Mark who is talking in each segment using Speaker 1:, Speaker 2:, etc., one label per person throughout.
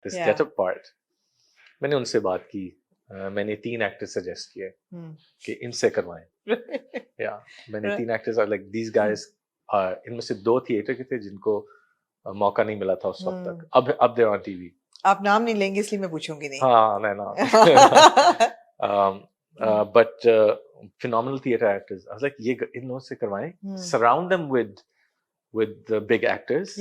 Speaker 1: this getup part. मैंने उनसे बात की, मैंने 3 एक्टर्स सजेस्ट किए कि इनसे करवाएं. मैंने 3 एक्टर्स और लाइक दीज गाइस, इनमें से 2 थिएटर के थे जिनको मौका नहीं मिला था उस वक्त तक. अब दे ऑन टीवी.
Speaker 2: आप नाम नहीं लेंगे इसलिए मैं पूछूंगी नहीं.
Speaker 1: हाँ, नहीं but phenomenal theater actors. I was like, ये इन लोगों से करवाएं. Surround them with the big actors.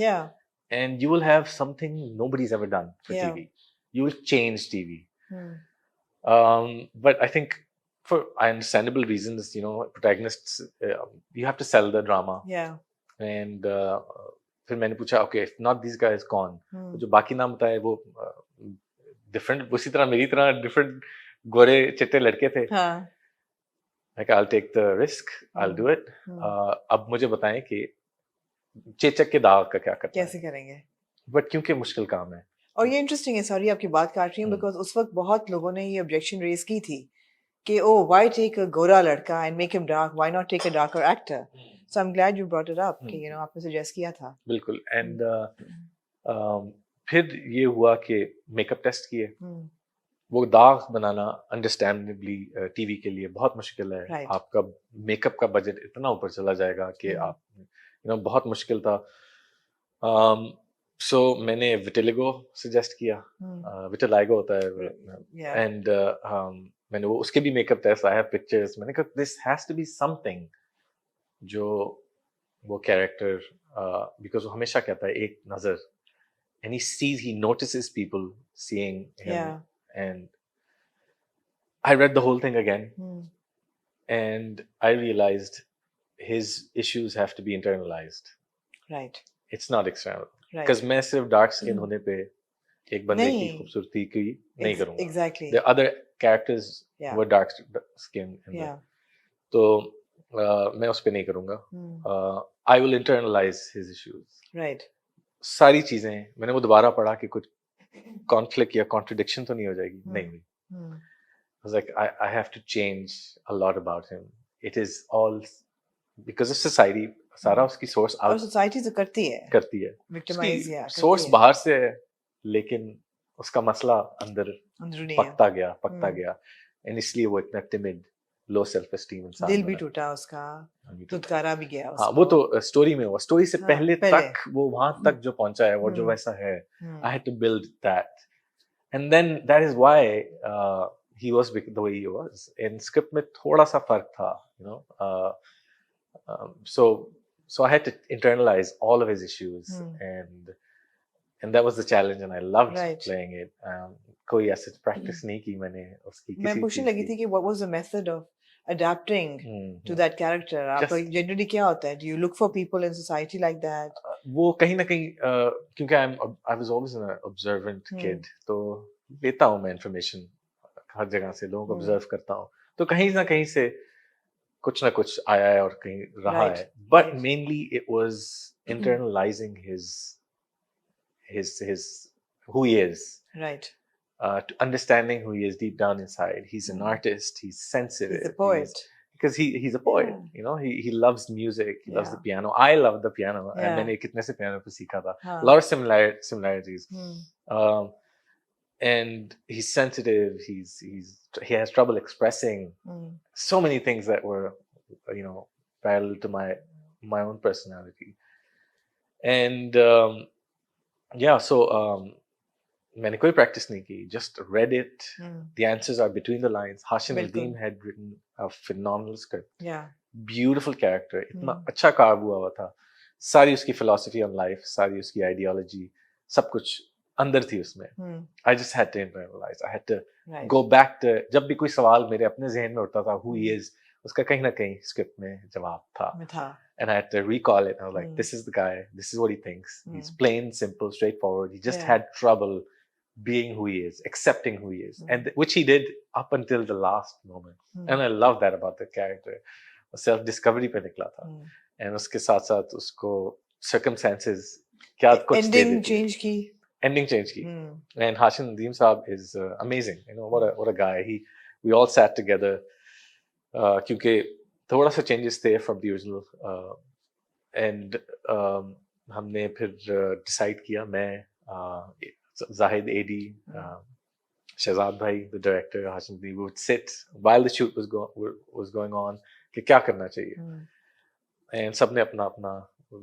Speaker 1: And you will have something nobody's ever done for TV. You will change TV. But I think for understandable reasons, you know, protagonists, you have to sell the drama. And फिर मैंने पूछा, okay, if not these guys, कौन? तो जो बाकी नाम बताए वो different, उसी तरह मेरी तरह different गोरे चिट्टे लड़के थे. Like, I'll take the risk, I'll do it. अब मुझे बताएं कि चेचक के दाग का क्या करना है,
Speaker 2: कैसे करेंगे.
Speaker 1: बट क्योंकि मुश्किल काम है.
Speaker 2: और ये इंटरेस्टिंग है, सॉरी आपकी बात काट रही हूँ, बिकॉज उस वक्त बहुत लोगों ने ये ऑब्जेक्शन रेज की थी कि ओ व्हाई टेक अ गोरा लड़का and make him dark, why not take a darker actor. So I am glad you brought it up कि यू नो आपने सजेस्ट किया था.
Speaker 1: बिल्कुल. एंड फिर ये हुआ कि मेकअप टेस्ट किए. वो दाग बनाना अंडरस्टैंडेबली टीवी के लिए बहुत मुश्किल है. आपका मेकअप का बजट इतना ऊपर चला जाएगा कि आप यू नो बहुत मुश्किल था. सो मैंने विटिलिगो सजेस्ट किया. विटिलाइगो होता है. एंड मैंने वो उसके भी makeup test, I have pictures. मैंने कहा this has to be something जो वो कैरेक्टर, बिकॉज वो हमेशा कहता है एक नजर, and he sees, he notices people seeing him. And I read the whole thing again, and I realized his issues have to be internalized.
Speaker 2: Right.
Speaker 1: It's not external. Because मैं सिर्फ dark skin होने पे एक बंदे की खूबसूरती की नहीं करूँगा.
Speaker 2: Exactly.
Speaker 1: The other characters were dark skin. तो मैं उस पे नहीं करूँगा. I will internalize his issues.
Speaker 2: Right.
Speaker 1: सारी चीजें मैंने वो दोबारा पढ़ा कि कुछ conflict या contradiction तो नहीं हो जाएगी. नहीं हुई. I was like, I have to change a lot about him. It is all because of society. सारा उसकी source out.
Speaker 2: और society तो करती है. Victimize या
Speaker 1: source बाहर से है, लेकिन उसका मसला अंदर पकता गया. and इसलिए वो इतना timid, low self esteem इंसान.
Speaker 2: दिल भी टूटा उसका, धुतकारा भी गया उसका.
Speaker 1: हाँ, वो तो स्टोरी में हुआ. स्टोरी से पहले तक वो वहां तक जो पहुंचा है और जो वैसा है, I had to build that. And then that is why he was the way he was. In script में थोड़ा सा फर्क था, you know. So I had to internalize all of his issues, and that was the challenge, and I loved playing it. कोई ऐसे practice नहीं की मैंने उसकी.
Speaker 2: मैं पूछने लगी थी कि what was the method of adapting to that character. आपका generally क्या होता है? Do you look for people in society like that?
Speaker 1: वो कहीं ना कहीं क्योंकि I was always an observant kid, तो लेता हूँ मैं information हर जगह से, लोगों को observe करता हूँ, तो कहीं ना कहीं से कुछ ना कुछ आया है और कहीं रहा है. But mainly it was internalizing his who he is.
Speaker 2: Right.
Speaker 1: To understanding who he is deep down inside. He's an artist. He's sensitive.
Speaker 2: He's a poet.
Speaker 1: Because he's a poet. You know, he loves music. He loves the piano. I love the piano. And मैंने कितने से piano पे सीखा था. A lot of similarities. And he's sensitive. He has trouble expressing so many things that were, you know, parallel to my own personality. And so मैंने कोई practice नहीं की, just read it. The answers are between the lines. Hashim Nadeem had written a phenomenal script. Beautiful character. इतना अच्छा curve हुआ था. सारी उसकी philosophy on life, सारी उसकी ideology, सब कुछ अंदर थी उसमें. I just had to internalize. I had to go back to, जब भी कोई सवाल मेरे अपने ज़हन में उठता था, who he is, उसका कहीं ना कहीं script में जवाब था. And I had to recall it. I was like, this is the guy. This is what he thinks. He's plain, simple, straightforward. He just had trouble being who he is, accepting who he is, and which he did up until the last moment. And I love that about the character. Self-discovery पे निकला था. And उसके साथ-साथ उसको circumstances क्या कुछ
Speaker 2: ending change की.
Speaker 1: And Hashim Nadeem Saab is amazing. You know, what a guy. We all sat together क्योंकि थोड़ा सा changes थे from the original, and हमने फिर decide किया, मैं Zahid AD, Shahzad Bhai, the director, Hashim, we would sit while the shoot was going on कि क्या करना चाहिए, and सबने अपना अपना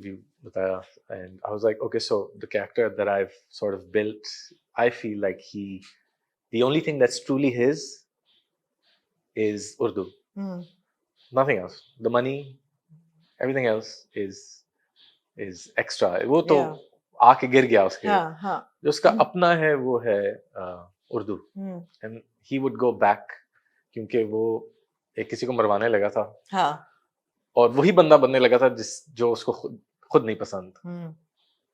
Speaker 1: view बताया, and I was like, okay, so the character that I've sort of built, I feel like the only thing that's truly his is Urdu, nothing else. The money, everything else is extra. वो तो आके गिर गया उसके, जो उसका अपना है वो है Urdu, and he would go back क्योंकि वो एक किसी को मरवाने लगा था, और वही बंदा बनने लगा था जो उसको खुद नहीं पसंद,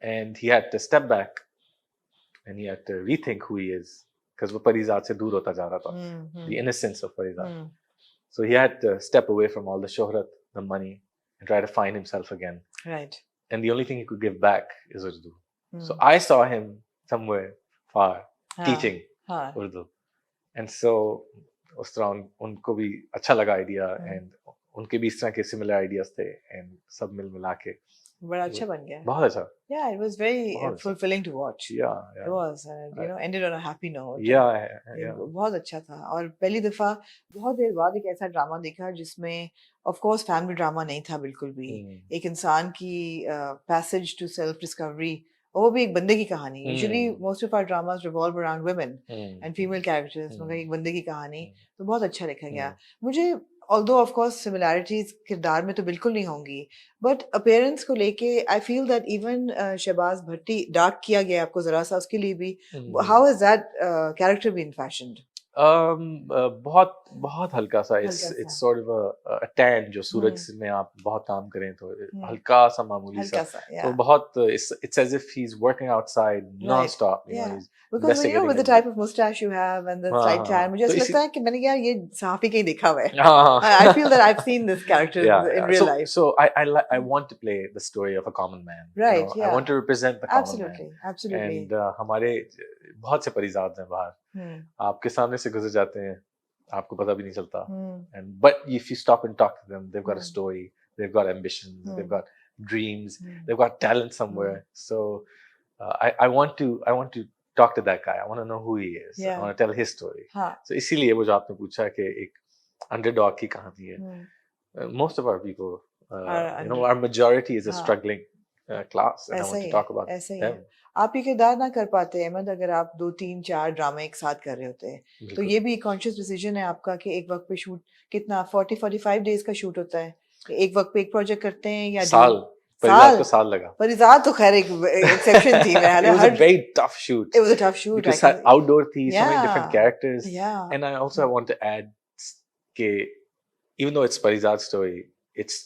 Speaker 1: and he had to step back and he had to rethink who he is because वो परिजाद से दूर होता जा रहा था, the innocence of Parizaad. So he had to step away from all the shohrat, the money, and try to find himself again.
Speaker 2: Right.
Speaker 1: And the only thing he could give back is Urdu. So I saw him somewhere far teaching Urdu. And so उस तरह उनको भी अच्छा लगा idea, and उनके भी इस तरह के similar ideas थे, and सब मिल मिला के
Speaker 2: बड़ा अच्छा बन गया,
Speaker 1: बहुत अच्छा.
Speaker 2: Yeah, it was very fulfilling to watch.
Speaker 1: Yeah.
Speaker 2: It was, and ended on a happy note.
Speaker 1: Yeah.
Speaker 2: बहुत अच्छा था, और पहली दफा बहुत देर बाद एक ऐसा ड्रामा देखा जिसमें of course family drama नहीं था बिल्कुल भी, एक इंसान की passage to self discovery, और वो भी एक बंदे की कहानी. Usually most of our dramas revolve around women and female characters, मगर एक बंदे की कहानी, तो बहुत अच्छा लिखा गया. मुझे although of course similarities किरदार में तो बिल्कुल नहीं होंगी, but appearance को लेके I feel that even Shahbaz Bhatti dark किया गया आपको जरा सा, उसके लिए भी how has that character been fashioned? बहुत हल्का सा, it's sort of a tan, जो सूरज में आप बहुत काम करें तो हल्का सा मामूली सा, तो बहुत it's as if he's working outside non-stop, you know, he's because with the type of mustache you have and the slight tan, मुझे ऐसा लगता है कि मैंने यार ये सहाफी कहीं देखा हुआ है. I feel that I've seen this character in real life.
Speaker 1: So I want to play the story of a common man,
Speaker 2: right?
Speaker 1: I want to represent the common man.
Speaker 2: Absolutely.
Speaker 1: And हमारे बहुत से परिजाद हैं बाहर, आपके सामने से गुजर जाते हैं, आपको पता भी नहीं चलता, and but if you stop and talk to them, they've got a story, they've got ambitions, they've got dreams, they've got talent somewhere. So I want to talk to that guy. I want to know who he is. I want to tell his story. So इसीलिए वो जो आपने पूछा कि एक underdog की कहानी है, most of our people, our majority is a struggling class, and I want to talk about them.
Speaker 2: आप ये किरदार ना कर पाते अहमद अगर आप 2, 3, 4 ड्रामे एक साथ कर रहे होते हैं, तो ये भी कॉन्शियस डिसीजन है आपका कि एक वक्त पे शूट कितना 40-45 डेज का शूट होता है, एक वक्त पे एक प्रोजेक्ट करते हैं या
Speaker 1: परिजाद को साल लगा.
Speaker 2: परिजाद तो खैर एक एक्सेप्शन थी.
Speaker 1: It was a very tough shoot.
Speaker 2: It was a tough shoot.
Speaker 1: Because outdoor थी, so many different characters. And I also want to add कि even though it's Parizaad's story, it's